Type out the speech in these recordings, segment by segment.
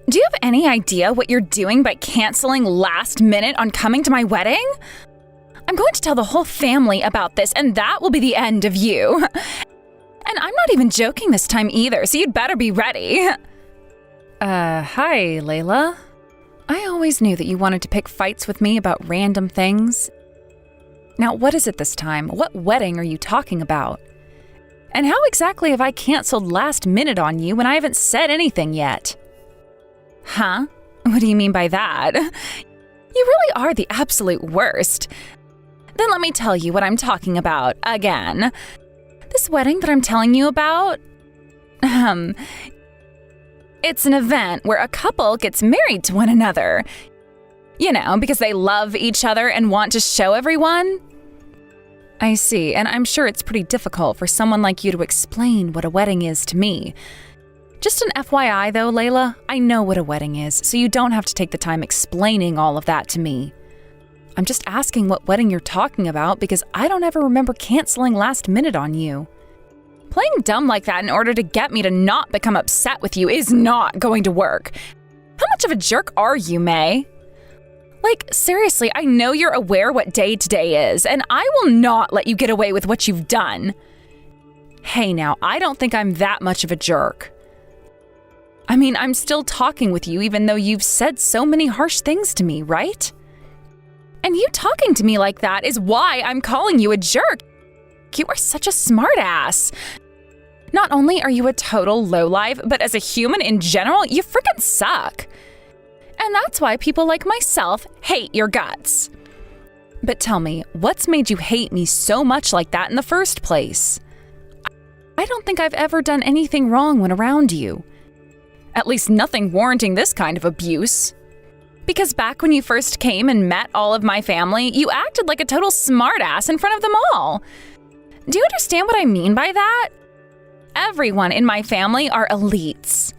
Do you have any idea what you're doing by canceling last minute on coming to my wedding? I'm going to tell the whole family about this, and that will be the end of you. And I'm not even joking this time either, so you'd better be ready. Hi, Layla. I always knew that you wanted to pick fights with me about random things. Now, what is it this time? What wedding are you talking about? And how exactly have I canceled last minute on you when I haven't said anything yet? Huh? What do you mean by that? You really are the absolute worst. Then let me tell you what I'm talking about again. This wedding that I'm telling you about? It's an event where a couple gets married to one another. You know, because they love each other and want to show everyone. I see, and I'm sure it's pretty difficult for someone like you to explain what a wedding is to me. Just an FYI though, Layla, I know what a wedding is, so you don't have to take the time explaining all of that to me. I'm just asking what wedding you're talking about because I don't ever remember canceling last minute on you. Playing dumb like that in order to get me to not become upset with you is not going to work. How much of a jerk are you, May? Like, seriously, I know you're aware what day today is, and I will not let you get away with what you've done. Hey now, I don't think I'm that much of a jerk. I mean, I'm still talking with you even though you've said so many harsh things to me, right? And you talking to me like that is why I'm calling you a jerk. You are such a smartass. Not only are you a total lowlife, but as a human in general, you freaking suck. And that's why people like myself hate your guts. But tell me, what's made you hate me so much like that in the first place? I don't think I've ever done anything wrong when around you. At least nothing warranting this kind of abuse. Because back when you first came and met all of my family, you acted like a total smartass in front of them all. Do you understand what I mean by that? Everyone in my family are elites.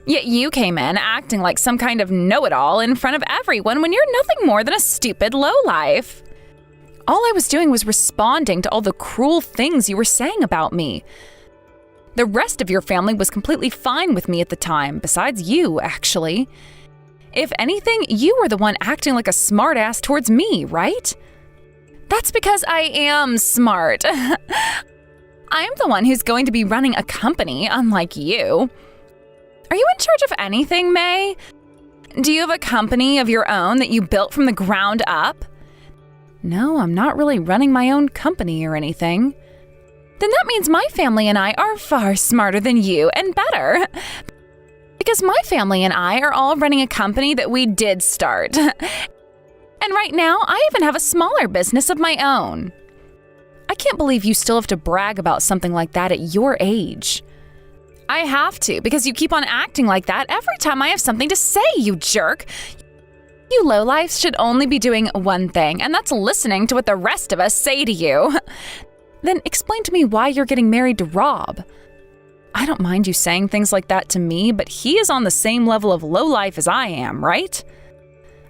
Yet you came in acting like some kind of know-it-all in front of everyone when you're nothing more than a stupid lowlife. All I was doing was responding to all the cruel things you were saying about me. The rest of your family was completely fine with me at the time, besides you, actually. If anything, you were the one acting like a smartass towards me, right? That's because I am smart. I'm the one who's going to be running a company, unlike you. Are you in charge of anything, May? Do you have a company of your own that you built from the ground up? No, I'm not really running my own company or anything. Then that means my family and I are far smarter than you and better. Because my family and I are all running a company that we did start. And right now, I even have a smaller business of my own. I can't believe you still have to brag about something like that at your age. I have to, because you keep on acting like that every time I have something to say, you jerk. You lowlifes should only be doing one thing, and that's listening to what the rest of us say to you. Then explain to me why you're getting married to Rob. I don't mind you saying things like that to me, but he is on the same level of lowlife as I am, right?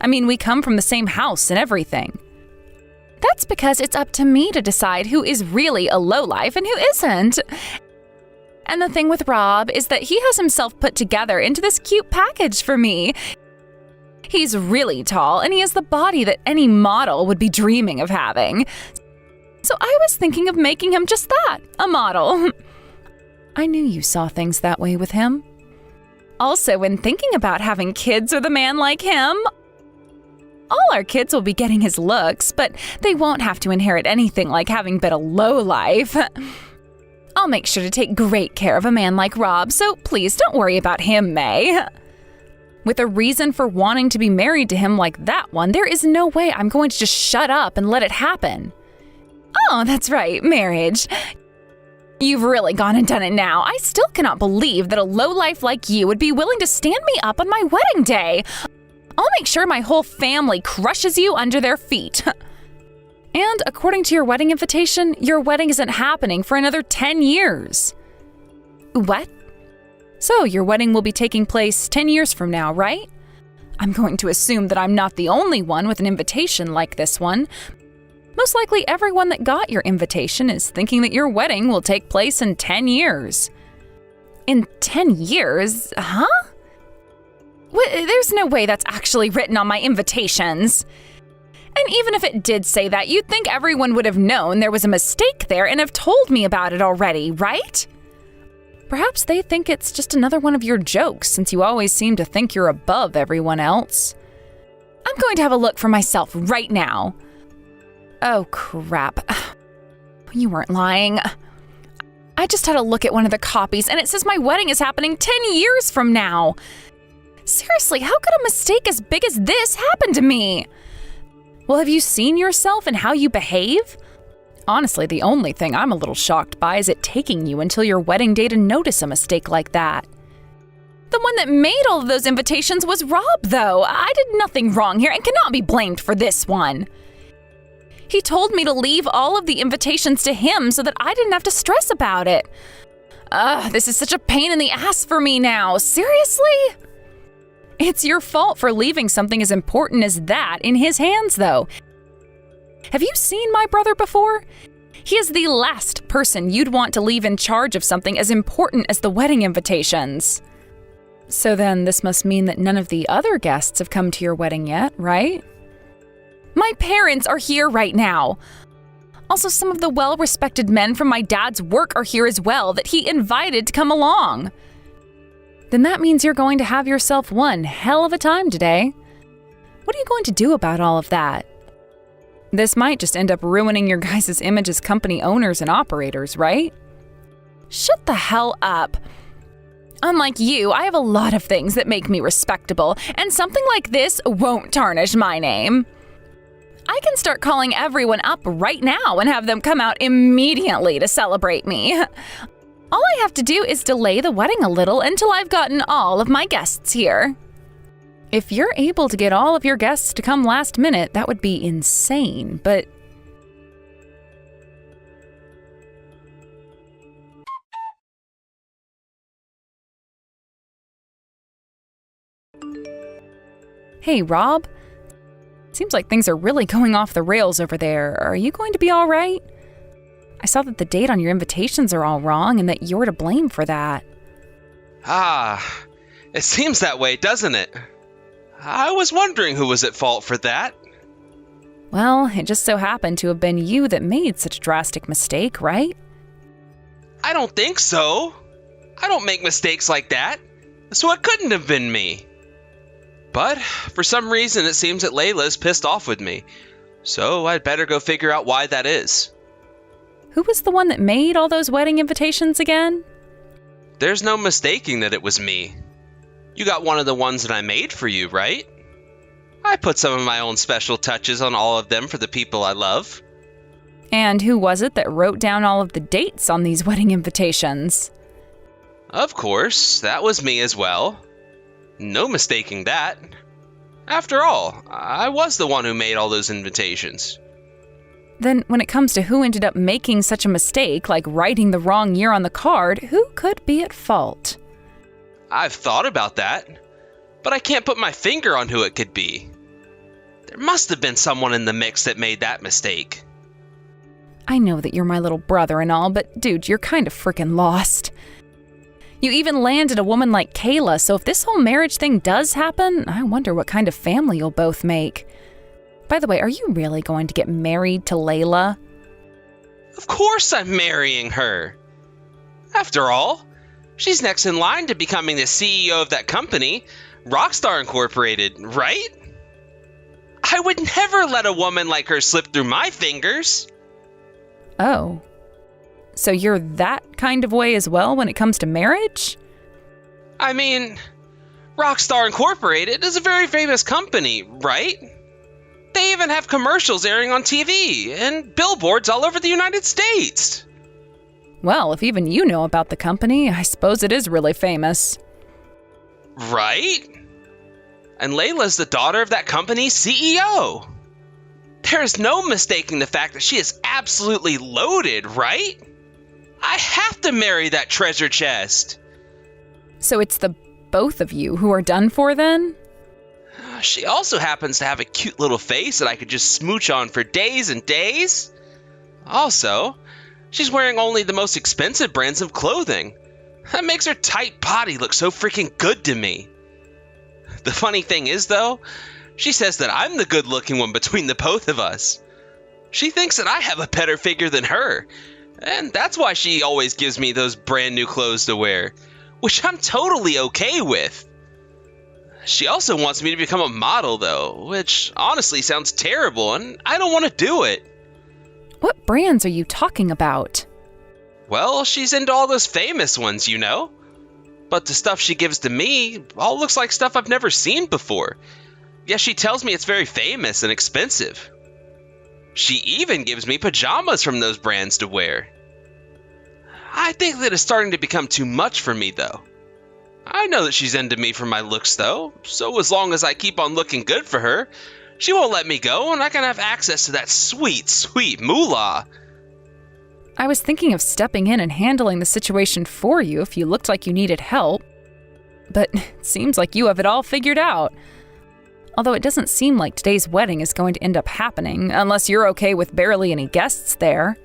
I mean, we come from the same house and everything. That's because it's up to me to decide who is really a lowlife and who isn't. And the thing with Rob is that he has himself put together into this cute package for me. He's really tall, and he has the body that any model would be dreaming of having. So I was thinking of making him just that, a model. I knew you saw things that way with him. Also, when thinking about having kids with a man like him, all our kids will be getting his looks, but they won't have to inherit anything like having been a lowlife. I'll make sure to take great care of a man like Rob, so please don't worry about him, May. With a reason for wanting to be married to him like that one, there is no way I'm going to just shut up and let it happen. Oh, that's right, marriage. You've really gone and done it now. I still cannot believe that a lowlife like you would be willing to stand me up on my wedding day. I'll make sure my whole family crushes you under their feet. And according to your wedding invitation, your wedding isn't happening for another 10 years. What? So your wedding will be taking place 10 years from now, right? I'm going to assume that I'm not the only one with an invitation like this one. Most likely everyone that got your invitation is thinking that your wedding will take place in 10 years. In 10 years? Huh? There's no way that's actually written on my invitations. And even if it did say that, you'd think everyone would have known there was a mistake there and have told me about it already, right? Perhaps they think it's just another one of your jokes, since you always seem to think you're above everyone else. I'm going to have a look for myself right now. Oh, crap. You weren't lying. I just had a look at one of the copies, and it says my wedding is happening 10 years from now. Seriously, how could a mistake as big as this happen to me? Well, have you seen yourself and how you behave? Honestly, the only thing I'm a little shocked by is it taking you until your wedding day to notice a mistake like that. The one that made all of those invitations was Rob, though. I did nothing wrong here and cannot be blamed for this one. He told me to leave all of the invitations to him so that I didn't have to stress about it. This is such a pain in the ass for me now. Seriously? It's your fault for leaving something as important as that in his hands, though. Have you seen my brother before? He is the last person you'd want to leave in charge of something as important as the wedding invitations. So then this must mean that none of the other guests have come to your wedding yet, right? My parents are here right now. Also, some of the well-respected men from my dad's work are here as well that he invited to come along. Then that means you're going to have yourself one hell of a time today. What are you going to do about all of that? This might just end up ruining your guys' image as company owners and operators, right? Shut the hell up. Unlike you, I have a lot of things that make me respectable, and something like this won't tarnish my name. I can start calling everyone up right now and have them come out immediately to celebrate me. All I have to do is delay the wedding a little until I've gotten all of my guests here. If you're able to get all of your guests to come last minute, that would be insane, but... Hey, Rob. Seems like things are really going off the rails over there. Are you going to be all right? I saw that the date on your invitations are all wrong and that you're to blame for that. It seems that way, doesn't it? I was wondering who was at fault for that. Well, it just so happened to have been you that made such a drastic mistake, right? I don't think so. I don't make mistakes like that, so it couldn't have been me. But for some reason, it seems that Layla's pissed off with me, so I'd better go figure out why that is. Who was the one that made all those wedding invitations again? There's no mistaking that it was me. You got one of the ones that I made for you, right? I put some of my own special touches on all of them for the people I love. And who was it that wrote down all of the dates on these wedding invitations? Of course, that was me as well. No mistaking that. After all, I was the one who made all those invitations. Then when it comes to who ended up making such a mistake, like writing the wrong year on the card, who could be at fault? I've thought about that, but I can't put my finger on who it could be. There must have been someone in the mix that made that mistake. I know that you're my little brother and all, but dude, you're kind of freaking lost. You even landed a woman like Kayla, so if this whole marriage thing does happen, I wonder what kind of family you'll both make. By the way, are you really going to get married to Layla? Of course I'm marrying her. After all, she's next in line to becoming the CEO of that company, Rockstar Incorporated, right? I would never let a woman like her slip through my fingers. Oh. So you're that kind of way as well when it comes to marriage? I mean, Rockstar Incorporated is a very famous company, right? They even have commercials airing on TV and billboards all over the United States. Well, if even you know about the company, I suppose it is really famous. Right? And Layla's the daughter of that company's CEO. There is no mistaking the fact that she is absolutely loaded, right? I have to marry that treasure chest. So it's the both of you who are done for then? She also happens to have a cute little face that I could just smooch on for days and days. Also, she's wearing only the most expensive brands of clothing. That makes her tight body look so freaking good to me. The funny thing is, though, she says that I'm the good-looking one between the both of us. She thinks that I have a better figure than her, and that's why she always gives me those brand new clothes to wear, which I'm totally okay with. She also wants me to become a model, though, which honestly sounds terrible, and I don't want to do it. What brands are you talking about? Well, she's into all those famous ones, you know. But the stuff she gives to me all looks like stuff I've never seen before. Yet she tells me it's very famous and expensive. She even gives me pajamas from those brands to wear. I think that it's starting to become too much for me, though. I know that she's into me for my looks, though, so as long as I keep on looking good for her, she won't let me go and I can have access to that sweet, sweet moolah. I was thinking of stepping in and handling the situation for you if you looked like you needed help. But it seems like you have it all figured out. Although it doesn't seem like today's wedding is going to end up happening unless you're okay with barely any guests there.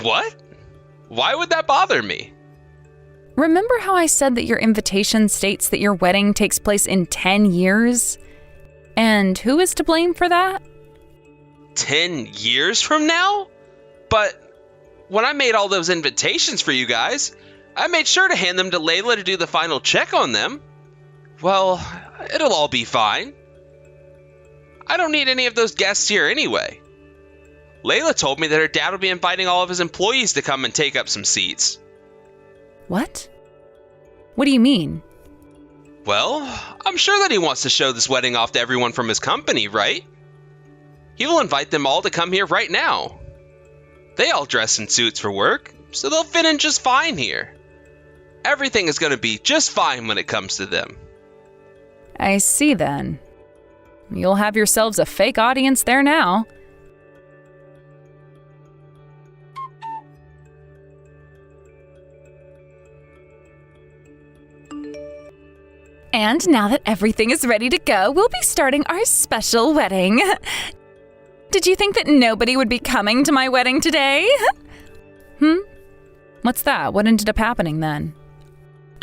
What? Why would that bother me? Remember how I said that your invitation states that your wedding takes place in 10 years? And who is to blame for that? 10 years from now? But when I made all those invitations for you guys, I made sure to hand them to Layla to do the final check on them. Well, it'll all be fine. I don't need any of those guests here anyway. Layla told me that her dad will be inviting all of his employees to come and take up some seats. What? What do you mean? Well, I'm sure that he wants to show this wedding off to everyone from his company, right? He will invite them all to come here right now. They all dress in suits for work, so they'll fit in just fine here. Everything is going to be just fine when it comes to them. I see then. You'll have yourselves a fake audience there now. And now that everything is ready to go, we'll be starting our special wedding. Did you think that nobody would be coming to my wedding today? What's that? What ended up happening then?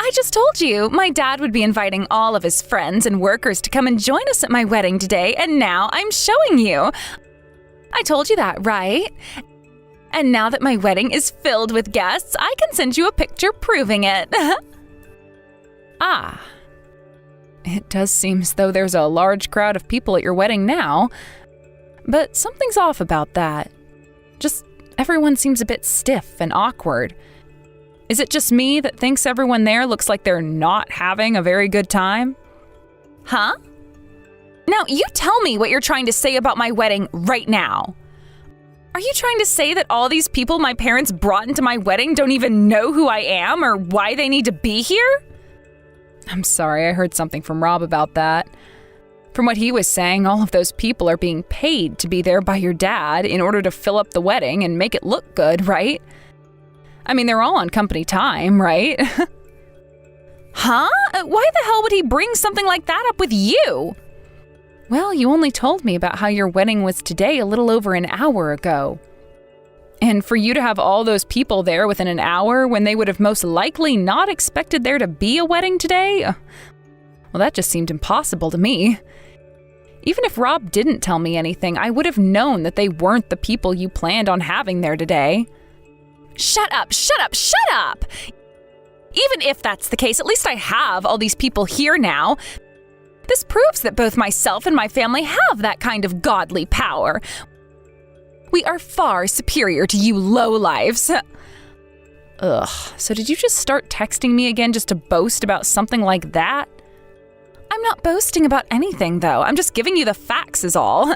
I just told you, my dad would be inviting all of his friends and workers to come and join us at my wedding today, and now I'm showing you. I told you that, right? And now that my wedding is filled with guests, I can send you a picture proving it. Ah. It does seem as though there's a large crowd of people at your wedding now, but something's off about that. Just everyone seems a bit stiff and awkward. Is it just me that thinks everyone there looks like they're not having a very good time? Huh? Now, you tell me what you're trying to say about my wedding right now. Are you trying to say that all these people my parents brought into my wedding don't even know who I am or why they need to be here? I'm sorry, I heard something from Rob about that. From what he was saying, all of those people are being paid to be there by your dad in order to fill up the wedding and make it look good, right? I mean, they're all on company time, right? Huh? Why the hell would he bring something like that up with you? Well, you only told me about how your wedding was today a little over an hour ago. And for you to have all those people there within an hour when they would have most likely not expected there to be a wedding today? Well, that just seemed impossible to me. Even if Rob didn't tell me anything, I would have known that they weren't the people you planned on having there today. Shut up, shut up, shut up! Even if that's the case, at least I have all these people here now. This proves that both myself and my family have that kind of godly power. We are far superior to you lowlifes. Ugh, so did you just start texting me again just to boast about something like that? I'm not boasting about anything, though. I'm just giving you the facts is all.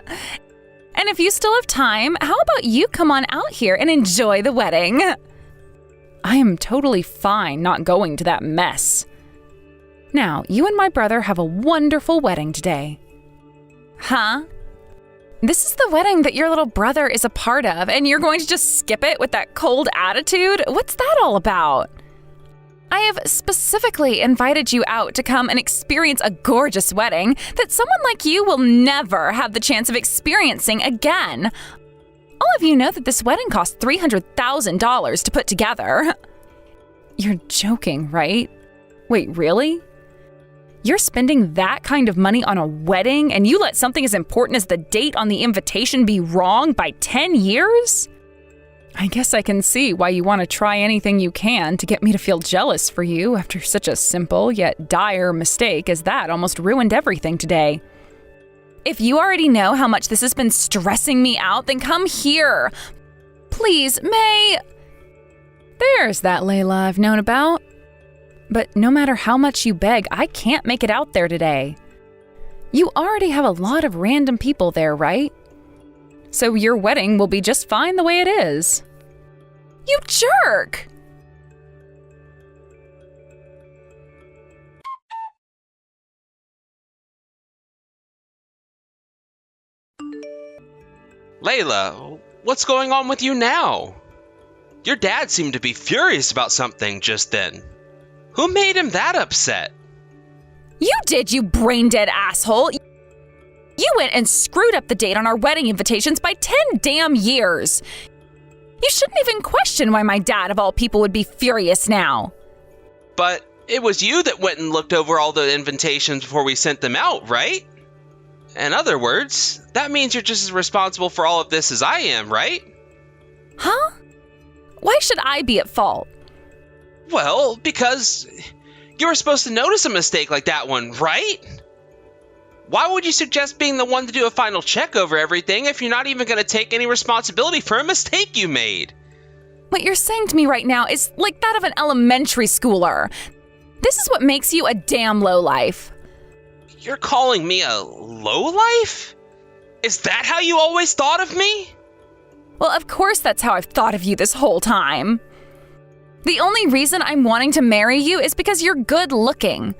And if you still have time, how about you come on out here and enjoy the wedding? I am totally fine not going to that mess. Now, you and my brother have a wonderful wedding today. Huh? This is the wedding that your little brother is a part of, and you're going to just skip it with that cold attitude? What's that all about? I have specifically invited you out to come and experience a gorgeous wedding that someone like you will never have the chance of experiencing again. All of you know that this wedding cost $300,000 to put together. You're joking, right? Wait, really? You're spending that kind of money on a wedding and you let something as important as the date on the invitation be wrong by 10 years? I guess I can see why you want to try anything you can to get me to feel jealous for you after such a simple yet dire mistake as that almost ruined everything today. If you already know how much this has been stressing me out, then come here. Please, May. There's that Layla I've known about. But no matter how much you beg, I can't make it out there today. You already have a lot of random people there, right? So your wedding will be just fine the way it is. You jerk! Layla, what's going on with you now? Your dad seemed to be furious about something just then. Who made him that upset? You did, you brain-dead asshole! You went and screwed up the date on our wedding invitations by 10 damn years! You shouldn't even question why my dad, of all people, would be furious now. But it was you that went and looked over all the invitations before we sent them out, right? In other words, that means you're just as responsible for all of this as I am, right? Huh? Why should I be at fault? Well, because you were supposed to notice a mistake like that one, right? Why would you suggest being the one to do a final check over everything if you're not even going to take any responsibility for a mistake you made? What you're saying to me right now is like that of an elementary schooler. This is what makes you a damn lowlife. You're calling me a lowlife? Is that how you always thought of me? Well, of course that's how I've thought of you this whole time. The only reason I'm wanting to marry you is because you're good looking.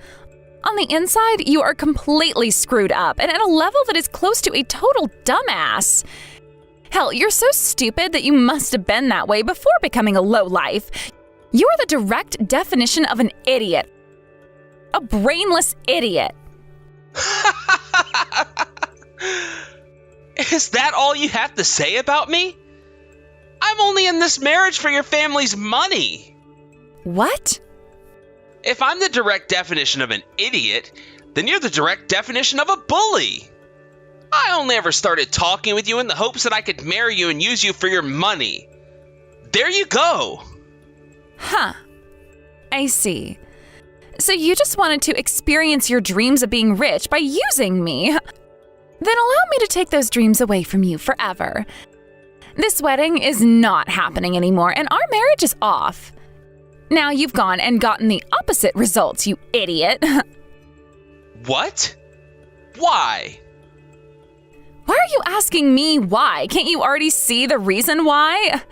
On the inside, you are completely screwed up and at a level that is close to a total dumbass. Hell, you're so stupid that you must have been that way before becoming a lowlife. You're the direct definition of an idiot. A brainless idiot. Is that all you have to say about me? I'm only in this marriage for your family's money. What? If I'm the direct definition of an idiot, then you're the direct definition of a bully. I only ever started talking with you in the hopes that I could marry you and use you for your money. There you go. Huh. I see. So you just wanted to experience your dreams of being rich by using me. Then allow me to take those dreams away from you forever. This wedding is not happening anymore, and our marriage is off. Now you've gone and gotten the opposite results, you idiot. What? Why? Why are you asking me why? Can't you already see the reason why?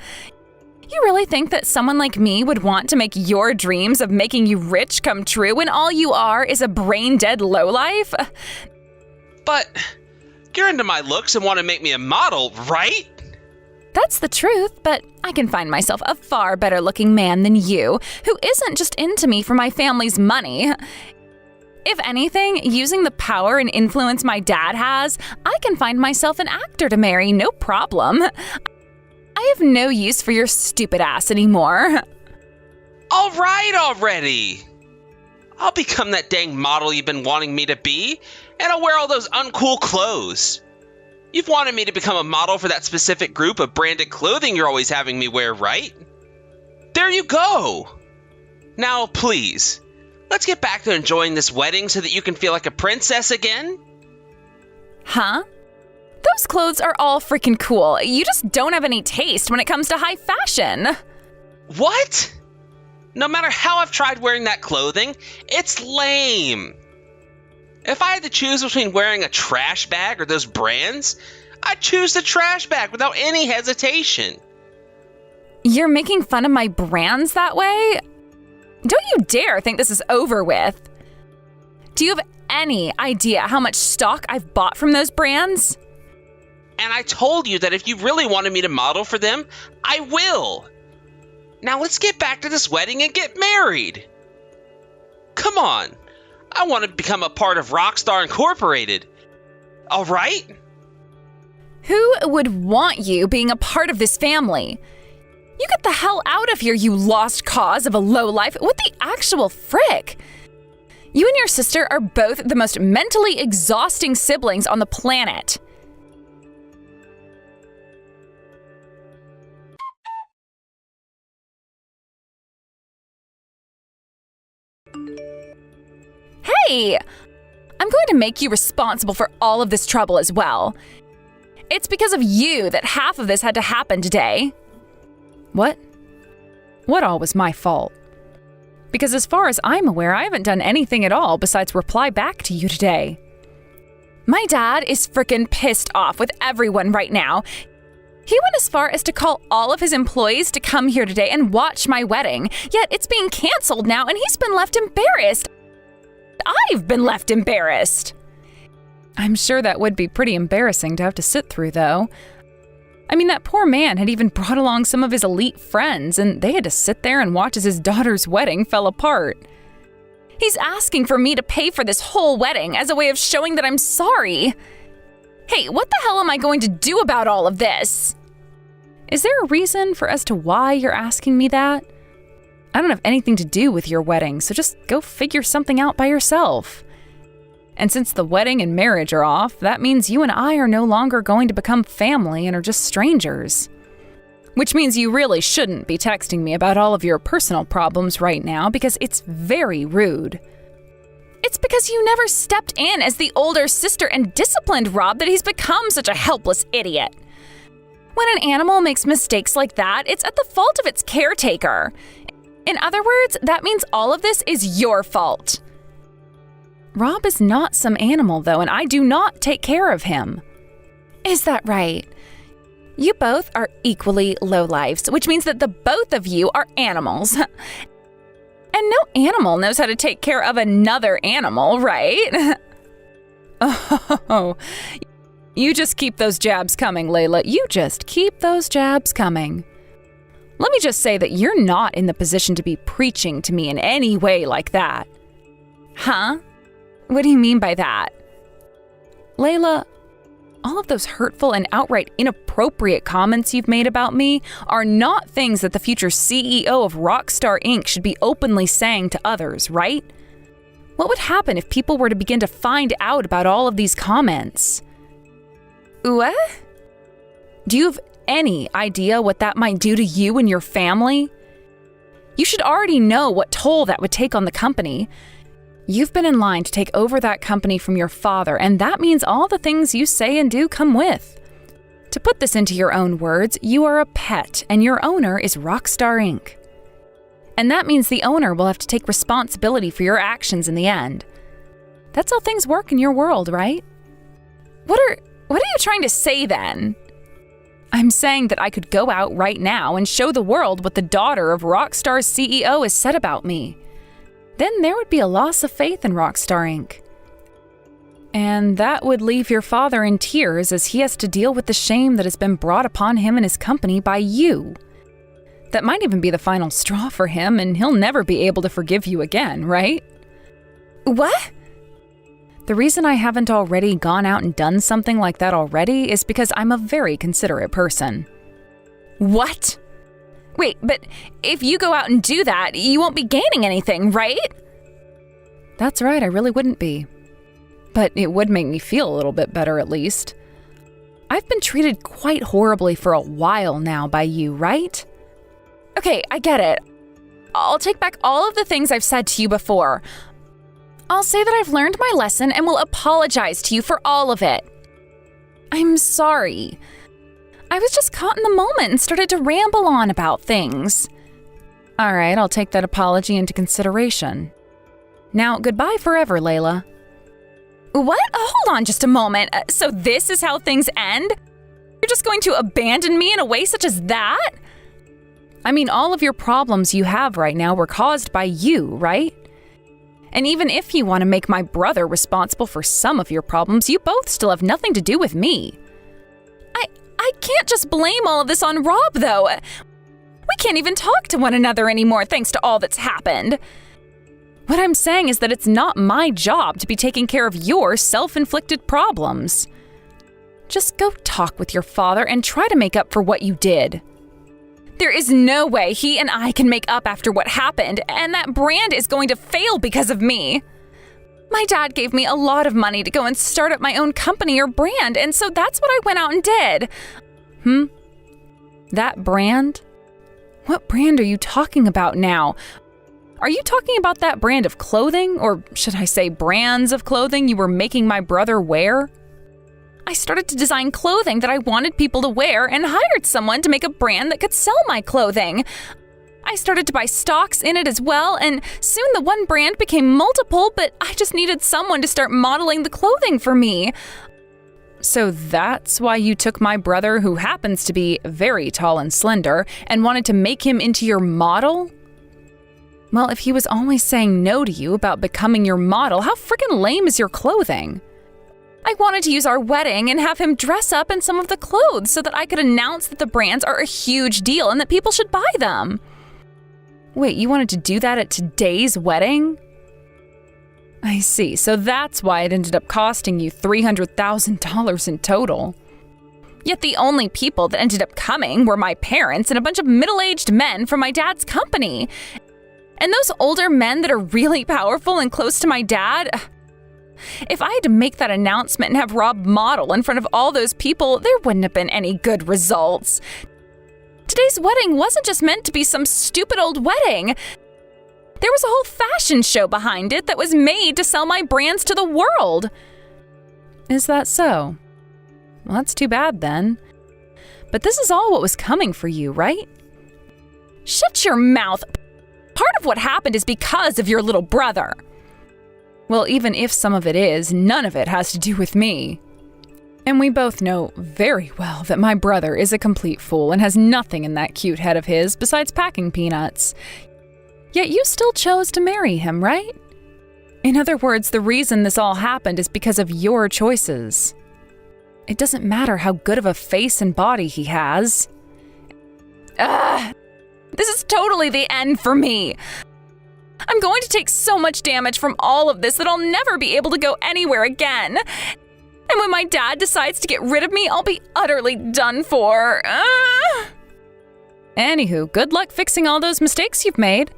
You really think that someone like me would want to make your dreams of making you rich come true when all you are is a brain-dead lowlife? But you're into my looks and want to make me a model, right? That's the truth, but I can find myself a far better looking man than you, who isn't just into me for my family's money. If anything, using the power and influence my dad has, I can find myself an actor to marry, no problem. I have no use for your stupid ass anymore. All right already. I'll become that dang model you've been wanting me to be, and I'll wear all those uncool clothes. You've wanted me to become a model for that specific group of branded clothing you're always having me wear, right? There you go. Now, please, let's get back to enjoying this wedding so that you can feel like a princess again. Huh? Those clothes are all freaking cool. You just don't have any taste when it comes to high fashion. What? No matter how I've tried wearing that clothing, it's lame. If I had to choose between wearing a trash bag or those brands, I'd choose the trash bag without any hesitation. You're making fun of my brands that way? Don't you dare think this is over with. Do you have any idea how much stock I've bought from those brands? And I told you that if you really wanted me to model for them, I will. Now let's get back to this wedding and get married. Come on. I want to become a part of Rockstar Incorporated. All right? Who would want you being a part of this family? You get the hell out of here, you lost cause of a lowlife. What the actual frick? You and your sister are both the most mentally exhausting siblings on the planet. Hey! I'm going to make you responsible for all of this trouble as well. It's because of you that half of this had to happen today. What? What all was my fault? Because as far as I'm aware, I haven't done anything at all besides reply back to you today. My dad is frickin' pissed off with everyone right now. He went as far as to call all of his employees to come here today and watch my wedding, yet it's being canceled now and he's been left embarrassed. I've been left embarrassed. I'm sure that would be pretty embarrassing to have to sit through, though. I mean, that poor man had even brought along some of his elite friends, and they had to sit there and watch as his daughter's wedding fell apart. He's asking for me to pay for this whole wedding as a way of showing that I'm sorry. Hey, what the hell am I going to do about all of this? Is there a reason as to why you're asking me that? I don't have anything to do with your wedding, so just go figure something out by yourself. And since the wedding and marriage are off, that means you and I are no longer going to become family and are just strangers. Which means you really shouldn't be texting me about all of your personal problems right now because it's very rude. It's because you never stepped in as the older sister and disciplined Rob that he's become such a helpless idiot. When an animal makes mistakes like that, it's at the fault of its caretaker. In other words, that means all of this is your fault. Rob is not some animal, though, and I do not take care of him. Is that right? You both are equally lowlifes, which means that the both of you are animals. And no animal knows how to take care of another animal, right? Oh, you just keep those jabs coming, Layla. You just keep those jabs coming. Let me just say that you're not in the position to be preaching to me in any way like that. Huh? What do you mean by that? Layla, all of those hurtful and outright inappropriate comments you've made about me are not things that the future CEO of Rockstar Inc. should be openly saying to others, right? What would happen if people were to begin to find out about all of these comments? What? Do you have any idea what that might do to you and your family? You should already know what toll that would take on the company. You've been in line to take over that company from your father, and that means all the things you say and do come with. To put this into your own words, you are a pet, and your owner is Rockstar Inc. And that means the owner will have to take responsibility for your actions in the end. That's how things work in your world, right? What are you trying to say then? I'm saying that I could go out right now and show the world what the daughter of Rockstar's CEO has said about me. Then there would be a loss of faith in Rockstar Inc. And that would leave your father in tears as he has to deal with the shame that has been brought upon him and his company by you. That might even be the final straw for him, and he'll never be able to forgive you again, right? What? The reason I haven't already gone out and done something like that already is because I'm a very considerate person. What? Wait, but if you go out and do that, you won't be gaining anything, right? That's right, I really wouldn't be. But it would make me feel a little bit better at least. I've been treated quite horribly for a while now by you, right? Okay, I get it. I'll take back all of the things I've said to you before. I'll say that I've learned my lesson and will apologize to you for all of it. I'm sorry. I was just caught in the moment and started to ramble on about things. All right, I'll take that apology into consideration. Now, goodbye forever, Layla. What? Hold on just a moment. So this is how things end? You're just going to abandon me in a way such as that? I mean, all of your problems you have right now were caused by you, right? And even if you want to make my brother responsible for some of your problems, you both still have nothing to do with me. I can't just blame all of this on Rob, though. We can't even talk to one another anymore thanks to all that's happened. What I'm saying is that it's not my job to be taking care of your self-inflicted problems. Just go talk with your father and try to make up for what you did. There is no way he and I can make up after what happened, and that brand is going to fail because of me. My dad gave me a lot of money to go and start up my own company or brand, and so that's what I went out and did. That brand? What brand are you talking about now? Are you talking about that brand of clothing, or should I say brands of clothing you were making my brother wear? I started to design clothing that I wanted people to wear and hired someone to make a brand that could sell my clothing. I started to buy stocks in it as well, and soon the one brand became multiple, but I just needed someone to start modeling the clothing for me. So that's why you took my brother, who happens to be very tall and slender, and wanted to make him into your model? Well, if he was always saying no to you about becoming your model, how freaking lame is your clothing? I wanted to use our wedding and have him dress up in some of the clothes so that I could announce that the brands are a huge deal and that people should buy them. Wait, you wanted to do that at today's wedding? I see, so that's why it ended up costing you $300,000 in total. Yet the only people that ended up coming were my parents and a bunch of middle-aged men from my dad's company. And those older men that are really powerful and close to my dad, if I had to make that announcement and have Rob model in front of all those people, there wouldn't have been any good results. Today's wedding wasn't just meant to be some stupid old wedding. There was a whole fashion show behind it that was made to sell my brands to the world. Is that so? Well, that's too bad then. But this is all what was coming for you, right? Shut your mouth. Part of what happened is because of your little brother. Well, even if some of it is, none of it has to do with me. And we both know very well that my brother is a complete fool and has nothing in that cute head of his besides packing peanuts. Yet you still chose to marry him, right? In other words, the reason this all happened is because of your choices. It doesn't matter how good of a face and body he has. This is totally the end for me. I'm going to take so much damage from all of this that I'll never be able to go anywhere again. And when my dad decides to get rid of me, I'll be utterly done for. Anywho, good luck fixing all those mistakes you've made.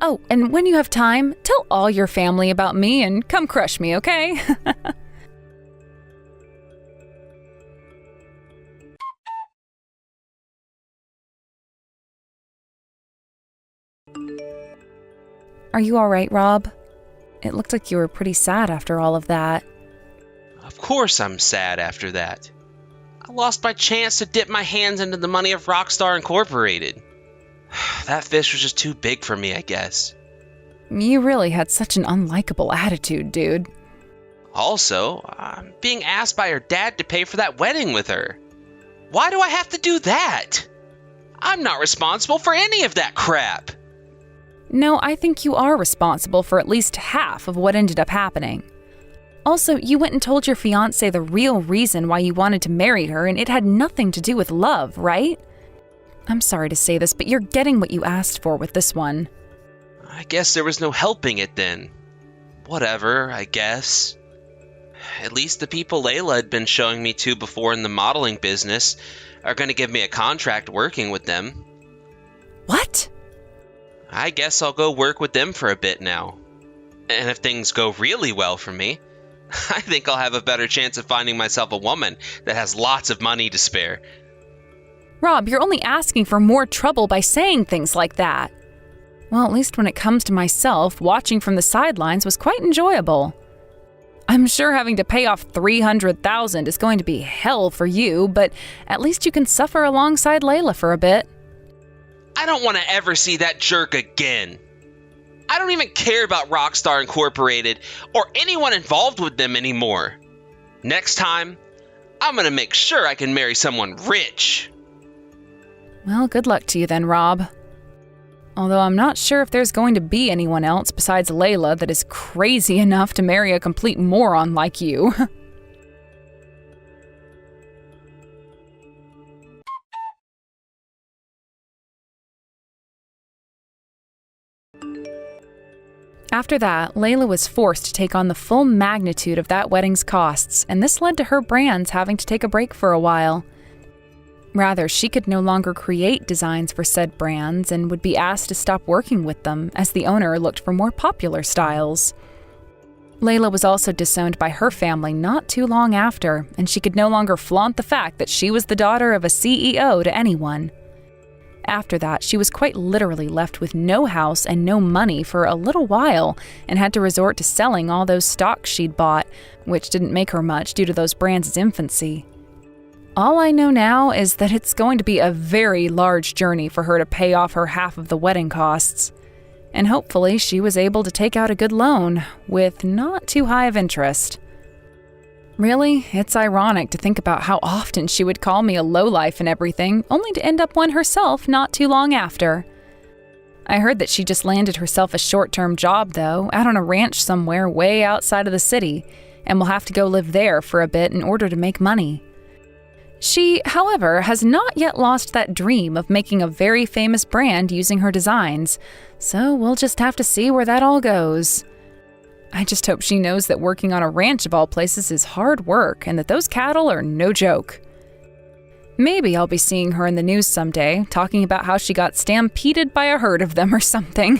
Oh, and when you have time, tell all your family about me and come crush me, okay? Are you all right, Rob? It looked like you were pretty sad after all of that. Of course I'm sad after that. I lost my chance to dip my hands into the money of Rockstar Incorporated. That fish was just too big for me, I guess. You really had such an unlikable attitude, dude. Also, I'm being asked by her dad to pay for that wedding with her. Why do I have to do that? I'm not responsible for any of that crap. No, I think you are responsible for at least half of what ended up happening. Also, you went and told your fiancé the real reason why you wanted to marry her, and it had nothing to do with love, right? I'm sorry to say this, but you're getting what you asked for with this one. I guess there was no helping it then. Whatever, I guess. At least the people Layla had been showing me to before in the modeling business are going to give me a contract working with them. What? I guess I'll go work with them for a bit now. And if things go really well for me, I think I'll have a better chance of finding myself a woman that has lots of money to spare. Rob, you're only asking for more trouble by saying things like that. Well, at least when it comes to myself, watching from the sidelines was quite enjoyable. I'm sure having to pay off $300,000 is going to be hell for you, but at least you can suffer alongside Layla for a bit. I don't want to ever see that jerk again. I don't even care about Rockstar Incorporated or anyone involved with them anymore. Next time, I'm going to make sure I can marry someone rich. Well, good luck to you then, Rob. Although I'm not sure if there's going to be anyone else besides Layla that is crazy enough to marry a complete moron like you. After that, Layla was forced to take on the full magnitude of that wedding's costs, and this led to her brands having to take a break for a while. Rather, she could no longer create designs for said brands and would be asked to stop working with them as the owner looked for more popular styles. Layla was also disowned by her family not too long after, and she could no longer flaunt the fact that she was the daughter of a CEO to anyone. After that, she was quite literally left with no house and no money for a little while and had to resort to selling all those stocks she'd bought, which didn't make her much due to those brands' infancy. All I know now is that it's going to be a very large journey for her to pay off her half of the wedding costs. And hopefully she was able to take out a good loan with not too high of interest. Really, it's ironic to think about how often she would call me a lowlife and everything, only to end up one herself not too long after. I heard that she just landed herself a short-term job, though, out on a ranch somewhere way outside of the city, and will have to go live there for a bit in order to make money. She, however, has not yet lost that dream of making a very famous brand using her designs, so we'll just have to see where that all goes. I just hope she knows that working on a ranch of all places is hard work and that those cattle are no joke. Maybe I'll be seeing her in the news someday, talking about how she got stampeded by a herd of them or something.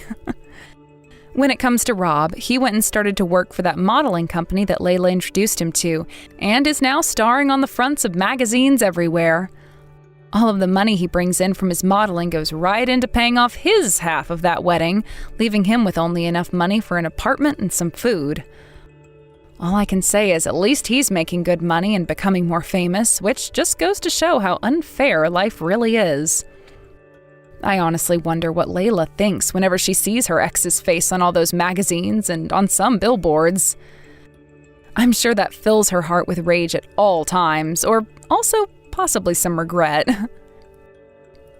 When it comes to Rob, he went and started to work for that modeling company that Layla introduced him to, and is now starring on the fronts of magazines everywhere. All of the money he brings in from his modeling goes right into paying off his half of that wedding, leaving him with only enough money for an apartment and some food. All I can say is at least he's making good money and becoming more famous, which just goes to show how unfair life really is. I honestly wonder what Layla thinks whenever she sees her ex's face on all those magazines and on some billboards. I'm sure that fills her heart with rage at all times, or also possibly some regret.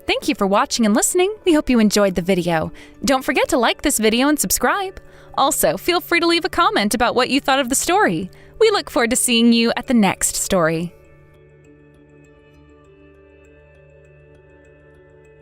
Thank you for watching and listening. We hope you enjoyed the video. Don't forget to like this video and subscribe. Also, feel free to leave a comment about what you thought of the story. We look forward to seeing you at the next story.